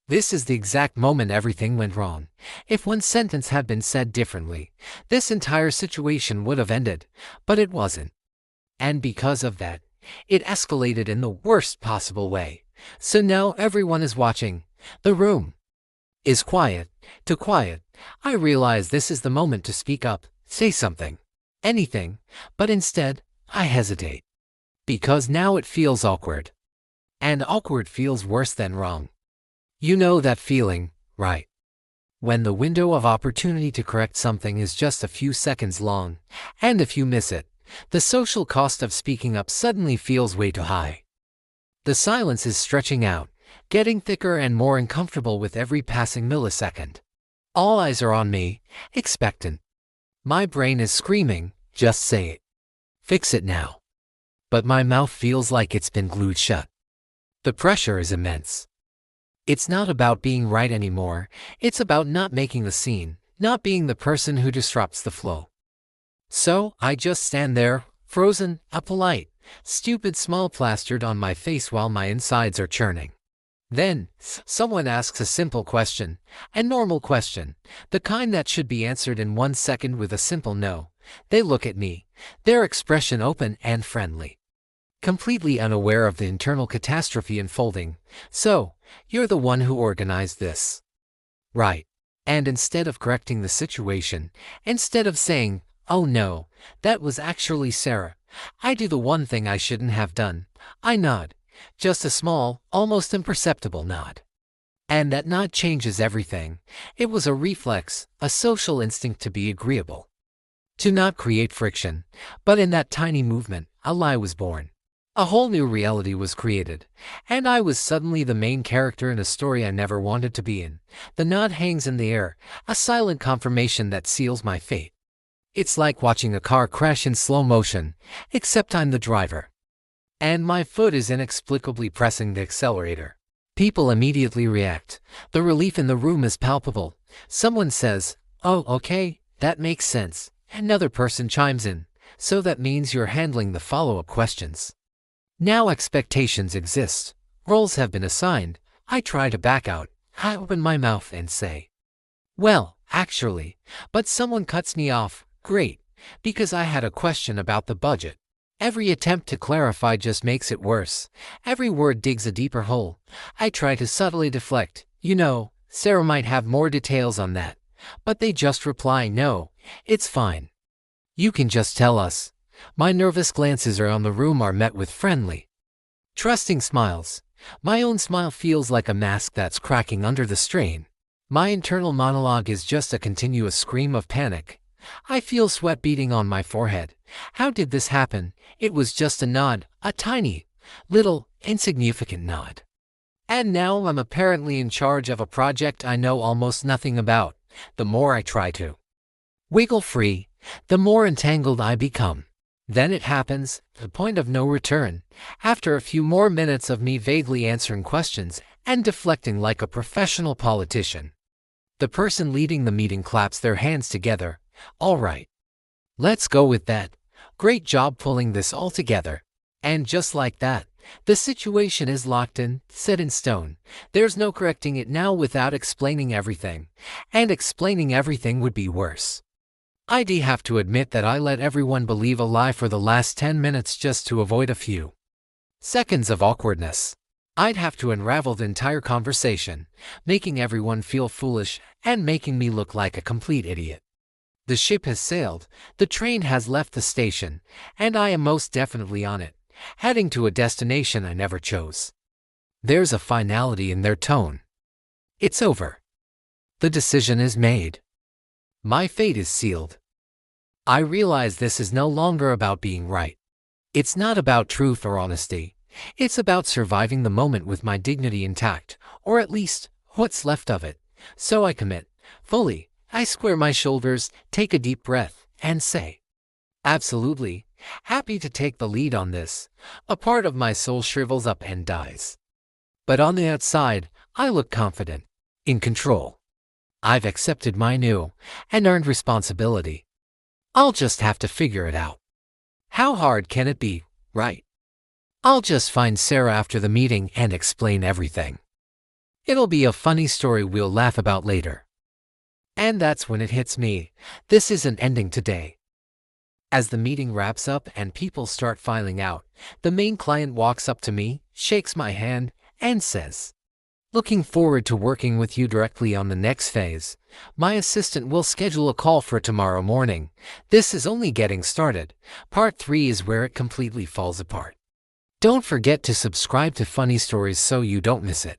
This is the exact moment everything went wrong. If one sentence had been said differently, this entire situation would have ended, but it wasn't. And because of that, it escalated in the worst possible way. So now everyone is watching. The room is quiet. Too quiet. I realize this is the moment to speak up, say something, anything, but instead, I hesitate. Because now it feels awkward. And awkward feels worse than wrong. You know that feeling, right? When the window of opportunity to correct something is just a few seconds long, and if you miss it, the social cost of speaking up suddenly feels way too high. The silence is stretching out, getting thicker and more uncomfortable with every passing millisecond. All eyes are on me, expectant. My brain is screaming, just say it. Fix it now. But my mouth feels like it's been glued shut. The pressure is immense. It's not about being right anymore, it's about not making the scene, not being the person who disrupts the flow. So, I just stand there, frozen, a polite, stupid smile plastered on my face while my insides are churning. Then, someone asks a simple question, a normal question, the kind that should be answered in 1 second with a simple no. They look at me, their expression open and friendly. Completely unaware of the internal catastrophe unfolding. So, you're the one who organized this. Right. And instead of correcting the situation, instead of saying, "Oh no, that was actually Sarah," I do the one thing I shouldn't have done. I nod. Just a small, almost imperceptible nod. And that nod changes everything. It was a reflex, a social instinct to be agreeable. To not create friction. But in that tiny movement, a lie was born. A whole new reality was created, and I was suddenly the main character in a story I never wanted to be in. The nod hangs in the air, a silent confirmation that seals my fate. It's like watching a car crash in slow motion, except I'm the driver. And my foot is inexplicably pressing the accelerator. People immediately react. The relief in the room is palpable. Someone says, "Oh, okay, that makes sense." Another person chimes in, "So that means you're handling the follow-up questions." Now expectations exist. Roles have been assigned. I try to back out. I open my mouth and say, "Well, actually," but someone cuts me off. Great, because I had a question about the budget. Every attempt to clarify just makes it worse. Every word digs a deeper hole. I try to subtly deflect. "You know, Sarah might have more details on that." But they just reply, "No, it's fine. You can just tell us." My nervous glances around the room are met with friendly, trusting smiles. My own smile feels like a mask that's cracking under the strain. My internal monologue is just a continuous scream of panic. I feel sweat beading on my forehead. How did this happen? It was just a nod, a tiny, little, insignificant nod. And now I'm apparently in charge of a project I know almost nothing about. The more I try to wiggle free, the more entangled I become. Then it happens, the point of no return. After a few more minutes of me vaguely answering questions and deflecting like a professional politician, the person leading the meeting claps their hands together. "All right. Let's go with that. Great job pulling this all together." And just like that, the situation is locked in, set in stone. There's no correcting it now without explaining everything. And explaining everything would be worse. I'd have to admit that I let everyone believe a lie for the last 10 minutes just to avoid a few seconds of awkwardness. I'd have to unravel the entire conversation, making everyone feel foolish and making me look like a complete idiot. The ship has sailed, the train has left the station, and I am most definitely on it, heading to a destination I never chose. There's a finality in their tone. It's over. The decision is made. My fate is sealed. I realize this is no longer about being right. It's not about truth or honesty. It's about surviving the moment with my dignity intact, or at least, what's left of it. So I commit, fully. I square my shoulders, take a deep breath, and say, "Absolutely, happy to take the lead on this." A part of my soul shrivels up and dies. But on the outside, I look confident, in control. I've accepted my new and earned responsibility. I'll just have to figure it out. How hard can it be, right? I'll just find Sarah after the meeting and explain everything. It'll be a funny story we'll laugh about later. And that's when it hits me. This isn't ending today. As the meeting wraps up and people start filing out, the main client walks up to me, shakes my hand, and says, "Looking forward to working with you directly on the next phase. My assistant will schedule a call for tomorrow morning. This is only getting started. Part 3 is where it completely falls apart." Don't forget to subscribe to Funny Stories so you don't miss it.